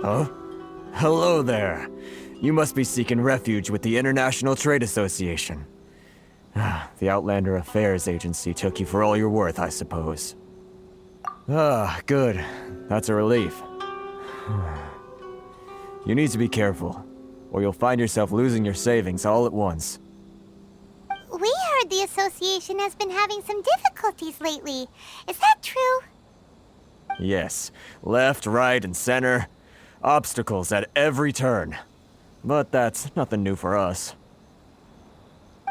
Oh? Hello there. You must be seeking refuge with the International Trade Association. The Outlander Affairs Agency took you for all you're worth, I suppose. Good. That's a relief. You need to be careful, or you'll find yourself losing your savings all at once. We heard the association has been having some difficulties lately. Is that true? Yes. Left, right, and center. Obstacles at every turn. But that's nothing new for us.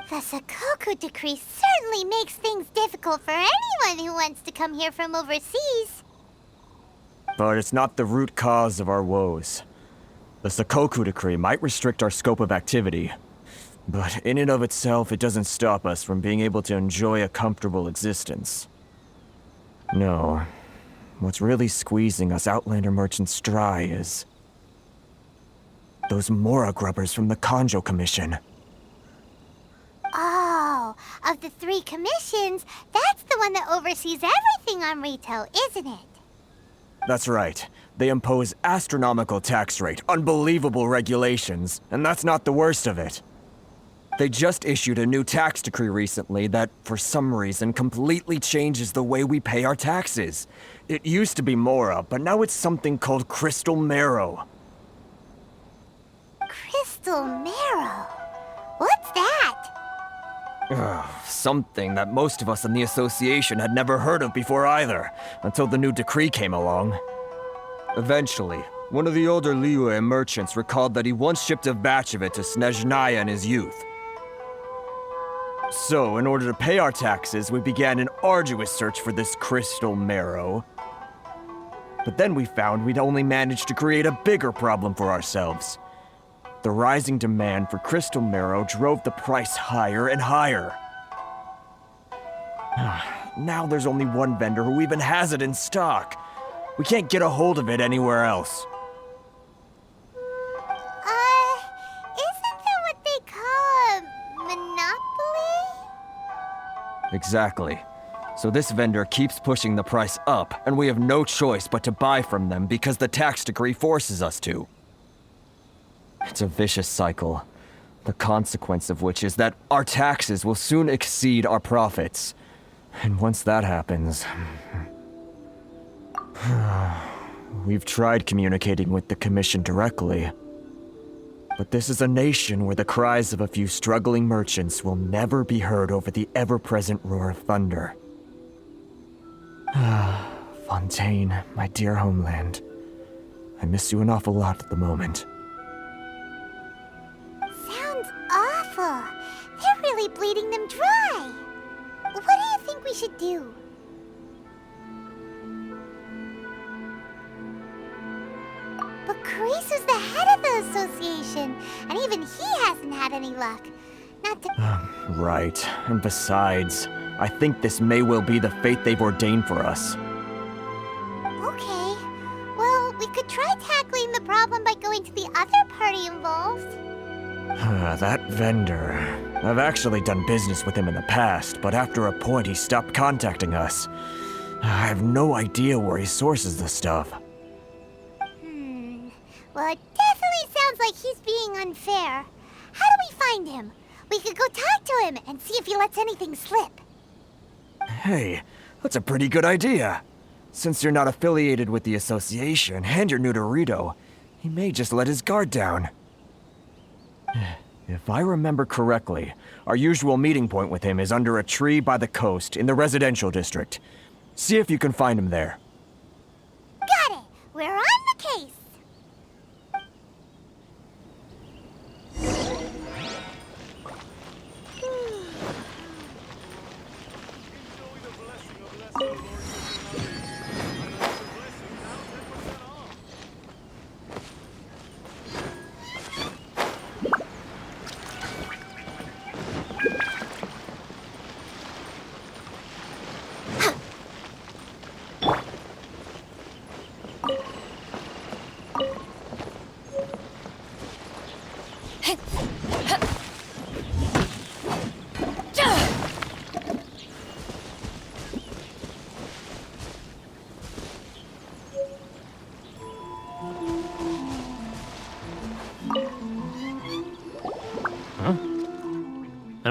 The Sakoku Decree certainly makes things difficult for anyone who wants to come here from overseas. But it's not the root cause of our woes. The Sakoku Decree might restrict our scope of activity, but in and of itself, it doesn't stop us from being able to enjoy a comfortable existence. No. What's really squeezing us Outlander merchants dry is those Mora grubbers from the Kanjo Commission. Oh, of the 3 commissions, that's the one that oversees everything on retail, isn't it? That's right. They impose astronomical tax rate, unbelievable regulations, and that's not the worst of it. They just issued a new tax decree recently that, for some reason, completely changes the way we pay our taxes. It used to be Mora, but now it's something called Crystal Marrow. Crystal Marrow? What's that? Something that most of us in the association had never heard of before either, until the new decree came along. Eventually, one of the older Liyue merchants recalled that he once shipped a batch of it to Snezhnaya in his youth. So, in order to pay our taxes, we began an arduous search for this crystal marrow. But then we found we'd only managed to create a bigger problem for ourselves. The rising demand for crystal marrow drove the price higher and higher. Now there's only one vendor who even has it in stock. We can't get a hold of it anywhere else. Isn't that what they call a monopoly? Exactly. So this vendor keeps pushing the price up, and we have no choice but to buy from them because the tax decree forces us to. It's a vicious cycle, the consequence of which is that our taxes will soon exceed our profits. And once that happens... We've tried communicating with the Commission directly. But this is a nation where the cries of a few struggling merchants will never be heard over the ever-present roar of thunder. Fontaine, my dear homeland. I miss you an awful lot at the moment. Sounds awful. They're really bleeding them dry. What do you think we should do? But Kurisu's the head of the association, and even he hasn't had any luck. Not to... Right. And besides, I think this may well be the fate they've ordained for us. Okay. Well, we could try tackling the problem by going to the other party involved. That vendor. I've actually done business with him in the past, but after a point he stopped contacting us. I have no idea where he sources the stuff. Well, it definitely sounds like he's being unfair. How do we find him? We could go talk to him and see if he lets anything slip. Hey, that's a pretty good idea. Since you're not affiliated with the association and you're new to Rito, he may just let his guard down. If I remember correctly, our usual meeting point with him is under a tree by the coast in the residential district. See if you can find him there. Got it! We're on the case!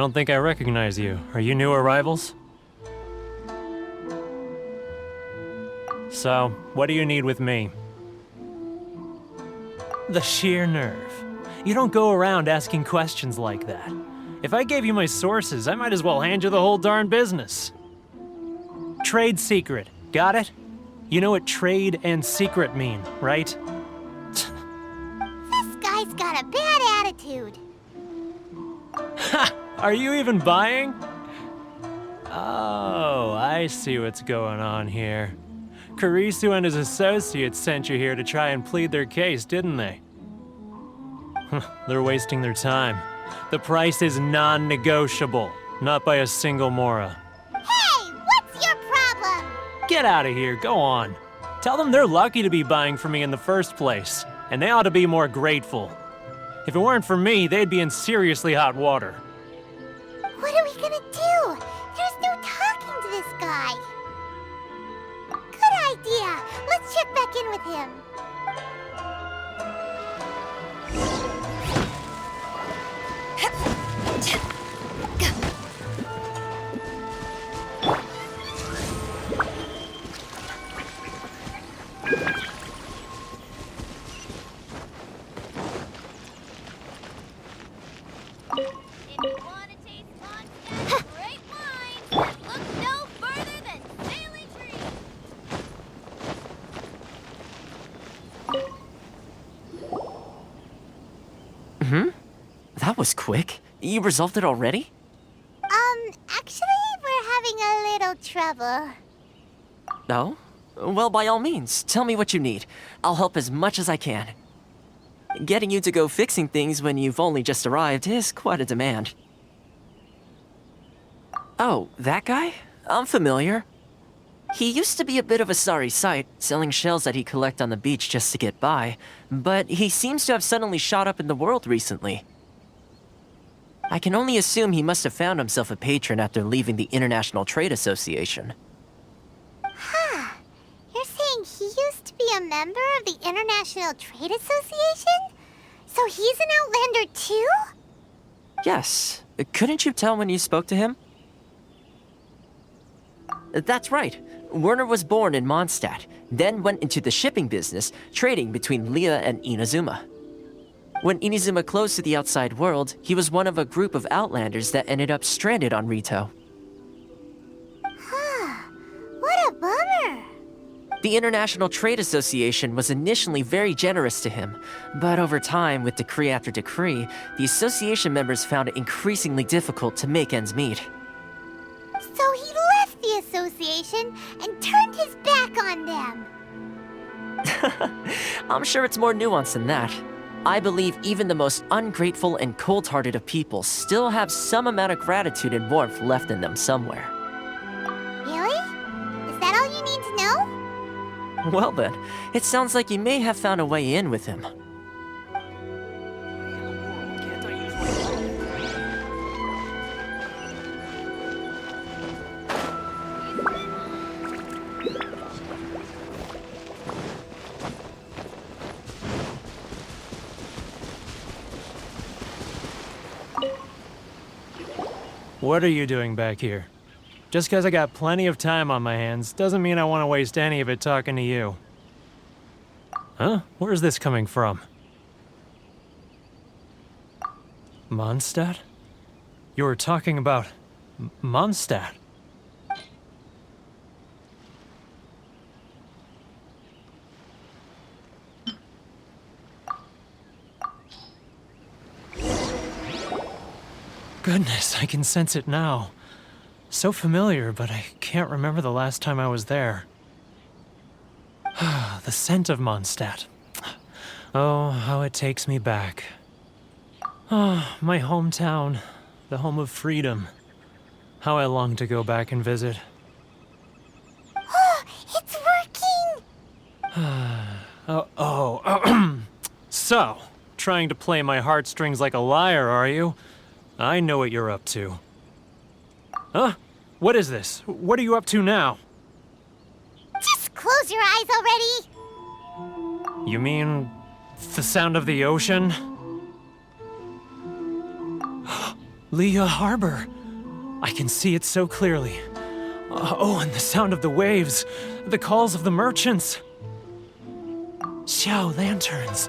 don't think I recognize you. Are you new arrivals? So, what do you need with me? The sheer nerve. You don't go around asking questions like that. If I gave you my sources, I might as well hand you the whole darn business. Trade secret, got it? You know what trade and secret mean, right? This guy's got a bad attitude. Ha! Are you even buying? Oh, I see what's going on here. Karisu and his associates sent you here to try and plead their case, didn't they? They're wasting their time. The price is non-negotiable, not by a single Mora. Hey, what's your problem? Get out of here, go on. Tell them they're lucky to be buying from me in the first place, and they ought to be more grateful. If it weren't for me, they'd be in seriously hot water. What are we gonna do? There's no talking to this guy. Good idea. Let's check back in with him. If you want to taste Mondstadt's great wine, then look no further than Sailing Tree. That was quick. You resolved it already? Actually, we're having a little trouble. No? Well, by all means, tell me what you need. I'll help as much as I can. Getting you to go fixing things when you've only just arrived is quite a demand. Oh, that guy? I'm familiar. He used to be a bit of a sorry sight, selling shells that he collect on the beach just to get by, but he seems to have suddenly shot up in the world recently. I can only assume he must have found himself a patron after leaving the International Trade Association. You're saying he used to be a member of the International Trade Association? So he's an Outlander too? Yes. Couldn't you tell when you spoke to him? That's right. Werner was born in Mondstadt, then went into the shipping business, trading between Leah and Inazuma. When Inazuma closed to the outside world, he was one of a group of Outlanders that ended up stranded on Rito. What a bummer. The International Trade Association was initially very generous to him, but over time, with decree after decree, the association members found it increasingly difficult to make ends meet. So he left the association and turned his back on them. I'm sure it's more nuanced than that. I believe even the most ungrateful and cold-hearted of people still have some amount of gratitude and warmth left in them somewhere. Really? Is that all you need to know? Well then, it sounds like you may have found a way in with him. What are you doing back here? Just because I got plenty of time on my hands doesn't mean I want to waste any of it talking to you. Huh? Where's this coming from? Mondstadt? You were talking about Mondstadt. Goodness, I can sense it now. So familiar, but I can't remember the last time I was there. The scent of Mondstadt. Oh, how it takes me back. Oh, my hometown, the home of freedom. How I long to go back and visit. Oh, it's working! So, trying to play my heartstrings like a liar, are you? I know what you're up to. Huh? What is this? What are you up to now? Just close your eyes already! You mean the sound of the ocean? Leah Harbor. I can see it so clearly. Oh, and the sound of the waves, the calls of the merchants. Xiao lanterns.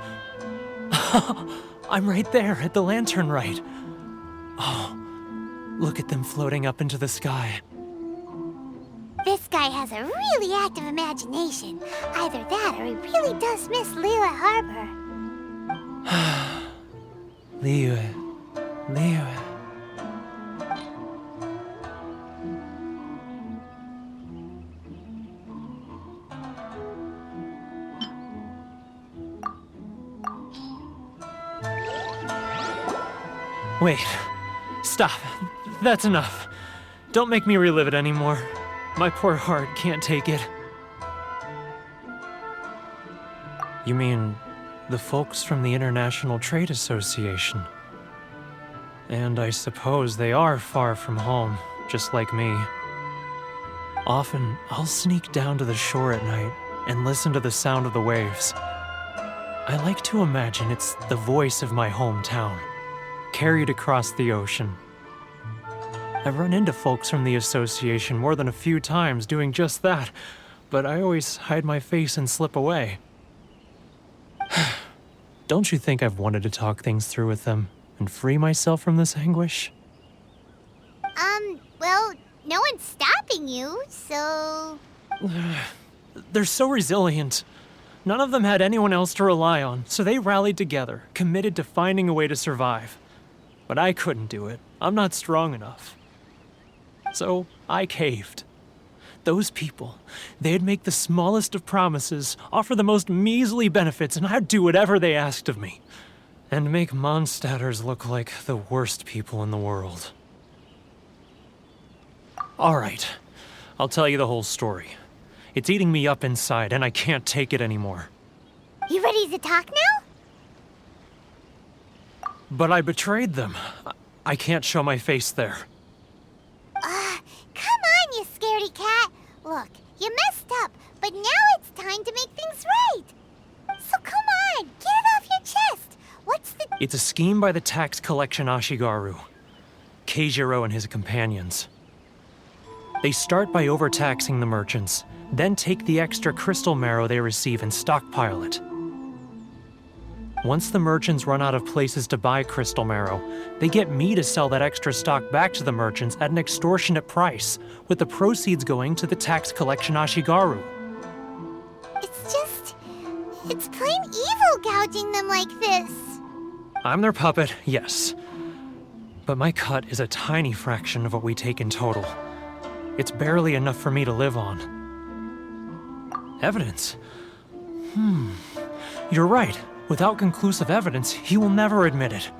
I'm right there at the lantern right. Oh, look at them floating up into the sky. This guy has a really active imagination. Either that or he really does miss Liyue Harbor. Liyue. Wait. Stop. That's enough. Don't make me relive it anymore. My poor heart can't take it. You mean the folks from the International Trade Association? And I suppose they are far from home, just like me. Often, I'll sneak down to the shore at night and listen to the sound of the waves. I like to imagine it's the voice of my hometown, carried across the ocean. I've run into folks from the association more than a few times doing just that, but I always hide my face and slip away. Don't you think I've wanted to talk things through with them and free myself from this anguish? Well, no one's stopping you, so... They're so resilient. None of them had anyone else to rely on, so they rallied together, committed to finding a way to survive. But I couldn't do it. I'm not strong enough. So I caved. Those people, they'd make the smallest of promises, offer the most measly benefits, and I'd do whatever they asked of me. And make Mondstadters look like the worst people in the world. All right, I'll tell you the whole story. It's eating me up inside, and I can't take it anymore. You ready to talk now? But I betrayed them. I can't show my face there. Come on, you scaredy cat. Look, you messed up, but now it's time to make things right. So come on, get it off your chest. What's the... It's a scheme by the tax collection Ashigaru, Keijiro and his companions. They start by overtaxing the merchants, then take the extra crystal marrow they receive and stockpile it. Once the merchants run out of places to buy crystal marrow, they get me to sell that extra stock back to the merchants at an extortionate price, with the proceeds going to the tax collection Ashigaru. It's plain evil gouging them like this. I'm their puppet, yes. But my cut is a tiny fraction of what we take in total. It's barely enough for me to live on. Evidence? You're right. Without conclusive evidence, he will never admit it.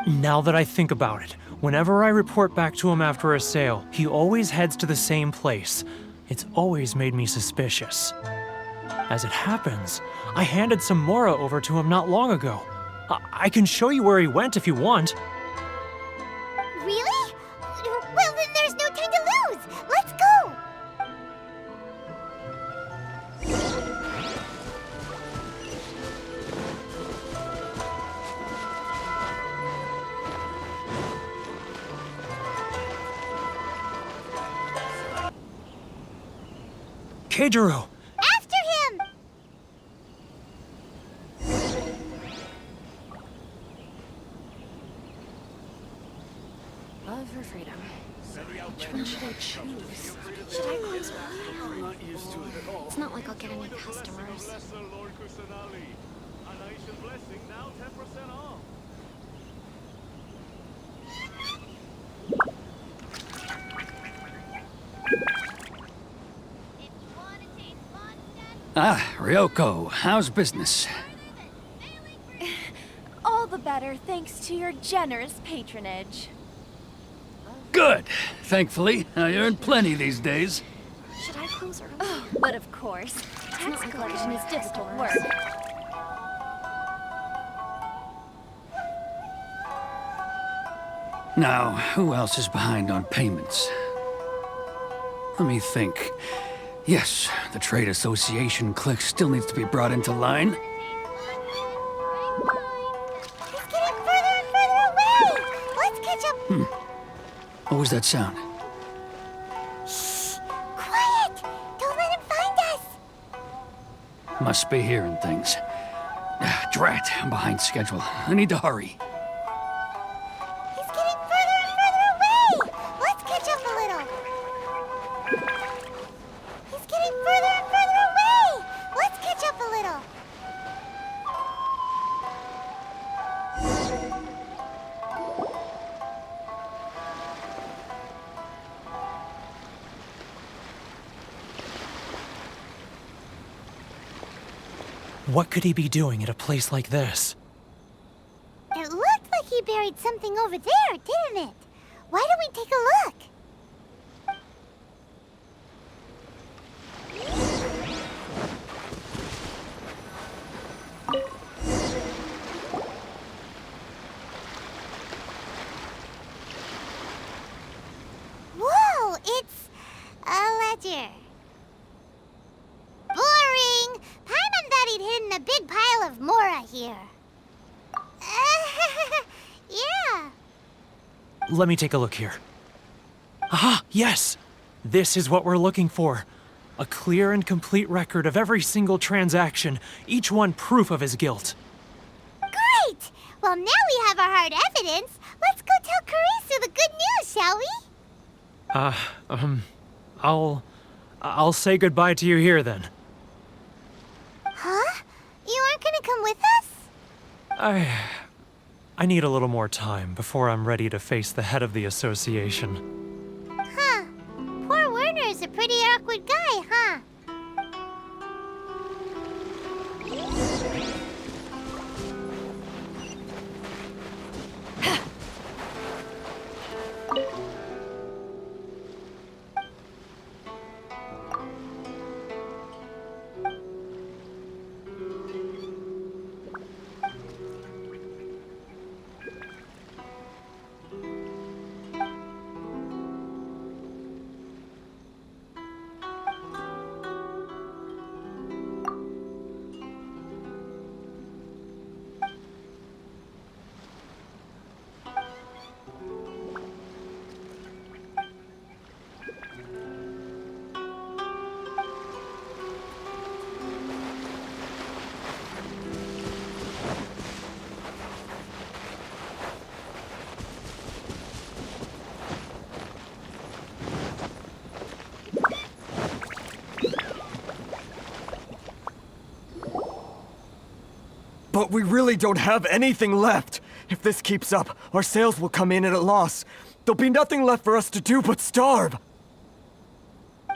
Now that I think about it, whenever I report back to him after a sale, he always heads to the same place. It's always made me suspicious. As it happens, I handed some Mora over to him not long ago. I can show you where he went if you want. Really? Well, then there's no time to lose. Let's go. Keijiro! After him! Love for freedom. Which one should I choose? Should I close my eye? It's not like I'll get any customers. Ah, Ryoko, how's business? All the better thanks to your generous patronage. Good. Thankfully, I earn plenty these days. Should I close early? Oh, but of course. Tax collection is difficult work. Now, who else is behind on payments? Let me think. Yes, the Trade Association clique still needs to be brought into line. He's getting further and further away. Let's catch up was that sound? Quiet! Don't let him find us! Must be hearing things. Drat, I'm behind schedule. I need to hurry. He's getting further and further away! Let's catch up a little. He's getting further and further away! Let's catch up a little. What could he be doing at a place like this? It looked like he buried something over there, didn't it? Why don't we take a look? Whoa, it's a ledger. Boring! Paimon thought he'd hidden a big pile of Mora here. Yeah. Let me take a look here. Aha, yes! This is what we're looking for. A clear and complete record of every single transaction, each one proof of his guilt. Great! Well, now we have our hard evidence. Let's go tell Karisu the good news, shall we? I'll say goodbye to you here then. Huh? You aren't gonna come with us? I need a little more time before I'm ready to face the head of the association. Huh. Poor Werner's a pretty awkward guy, huh? But we really don't have anything left. If this keeps up, our sales will come in at a loss. There'll be nothing left for us to do but starve.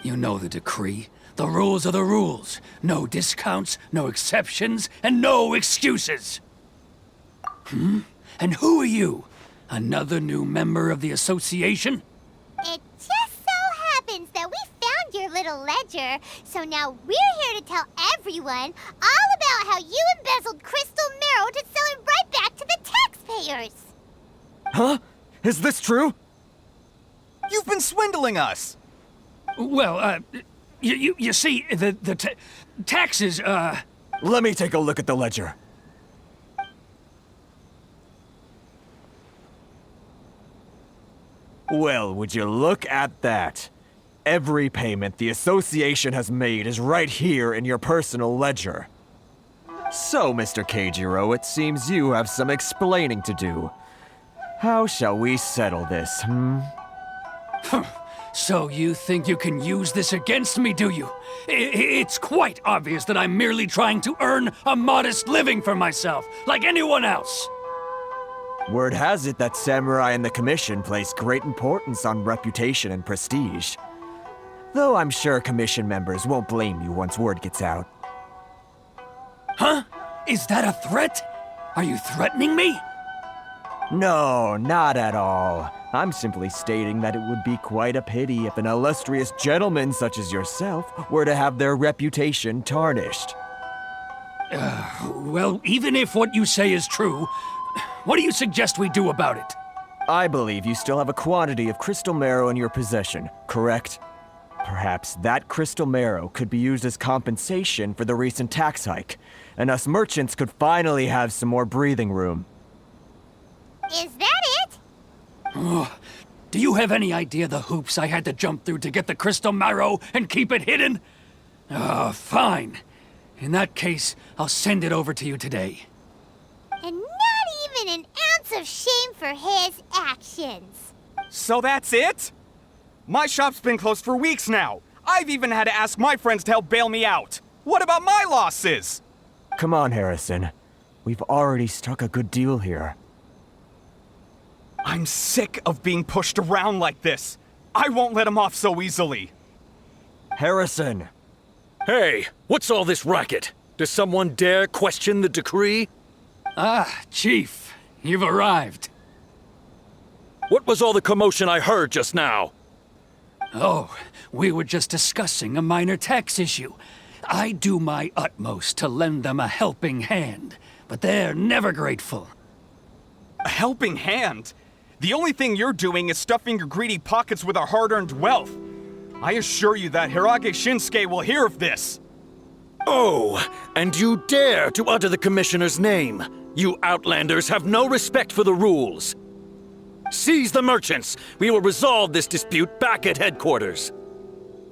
You know the decree. The rules are the rules. No discounts, no exceptions, and no excuses. And who are you? Another new member of the association? It just so happens that we found your little ledger, so now we're here to tell everyone all about how you embezzled crystal marrow to sell it right back to the taxpayers. Huh? Is this true? You've been swindling us! Well, you see, the taxes, Let me take a look at the ledger. Well, would you look at that? Every payment the association has made is right here in your personal ledger. So, Mr. Keijiro, it seems you have some explaining to do. How shall we settle this, So you think you can use this against me, do you? It's quite obvious that I'm merely trying to earn a modest living for myself, like anyone else. Word has it that samurai and the commission place great importance on reputation and prestige. Though I'm sure commission members won't blame you once word gets out. Huh? Is that a threat? Are you threatening me? No, not at all. I'm simply stating that it would be quite a pity if an illustrious gentleman such as yourself were to have their reputation tarnished. Well, even if what you say is true, what do you suggest we do about it? I believe you still have a quantity of crystal marrow in your possession, correct? Perhaps that crystal marrow could be used as compensation for the recent tax hike, and us merchants could finally have some more breathing room. Is that it? Do you have any idea the hoops I had to jump through to get the crystal marrow and keep it hidden? Fine. In that case, I'll send it over to you today. And not even an ounce of shame for his actions. So that's it? My shop's been closed for weeks now. I've even had to ask my friends to help bail me out. What about my losses? Come on, Harrison. We've already struck a good deal here. I'm sick of being pushed around like this. I won't let him off so easily. Harrison! Hey, what's all this racket? Does someone dare question the decree? Ah, Chief, you've arrived. What was all the commotion I heard just now? Oh, we were just discussing a minor tax issue. I do my utmost to lend them a helping hand, but they're never grateful. A helping hand? The only thing you're doing is stuffing your greedy pockets with our hard-earned wealth. I assure you that Hirage Shinsuke will hear of this. Oh, and you dare to utter the Commissioner's name. You Outlanders have no respect for the rules. Seize the merchants. We will resolve this dispute back at headquarters.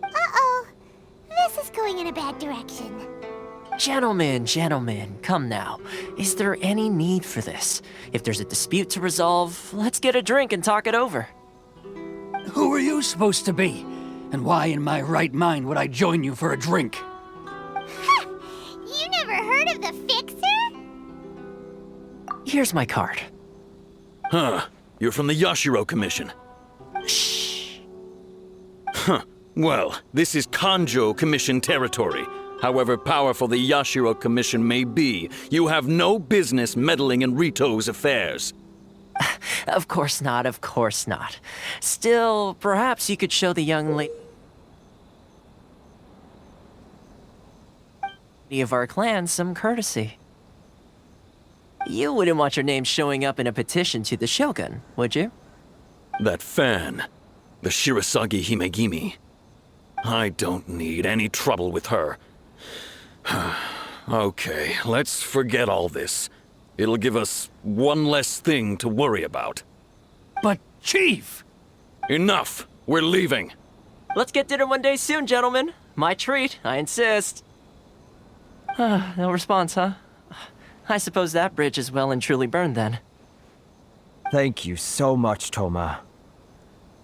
Uh-oh. This is going in a bad direction. Gentlemen, come now. Is there any need for this? If there's a dispute to resolve, let's get a drink and talk it over. Who are you supposed to be? And why in my right mind would I join you for a drink? Ha! You never heard of the Fixer? Here's my card. Huh. You're from the Yashiro Commission. Shh. Huh. Well, this is Kanjo Commission territory. However powerful the Yashiro Commission may be, you have no business meddling in Rito's affairs. Of course not. Still, perhaps you could show the young lady of our clan some courtesy. You wouldn't want your name showing up in a petition to the Shogun, would you? That fan, the Shirasagi Himegimi. I don't need any trouble with her. Okay, let's forget all this. It'll give us one less thing to worry about. But, Chief! Enough! We're leaving. Let's get dinner one day soon, gentlemen. My treat, I insist. No response, huh? I suppose that bridge is well and truly burned then. Thank you so much, Toma.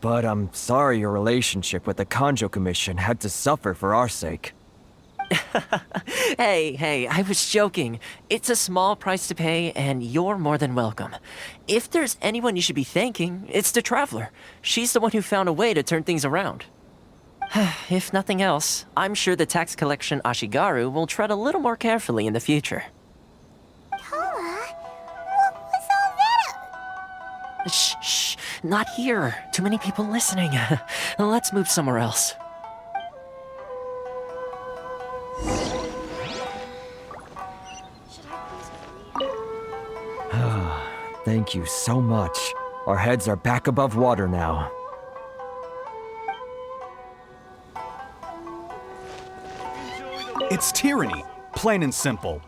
But I'm sorry your relationship with the Kanjo Commission had to suffer for our sake. Hey, I was joking. It's a small price to pay, and you're more than welcome. If there's anyone you should be thanking, it's the Traveler. She's the one who found a way to turn things around. If nothing else, I'm sure the tax collection Ashigaru will tread a little more carefully in the future. Toma? What was all that? Shh, not here. Too many people listening. Let's move somewhere else. Thank you so much. Our heads are back above water now. It's tyranny, plain and simple.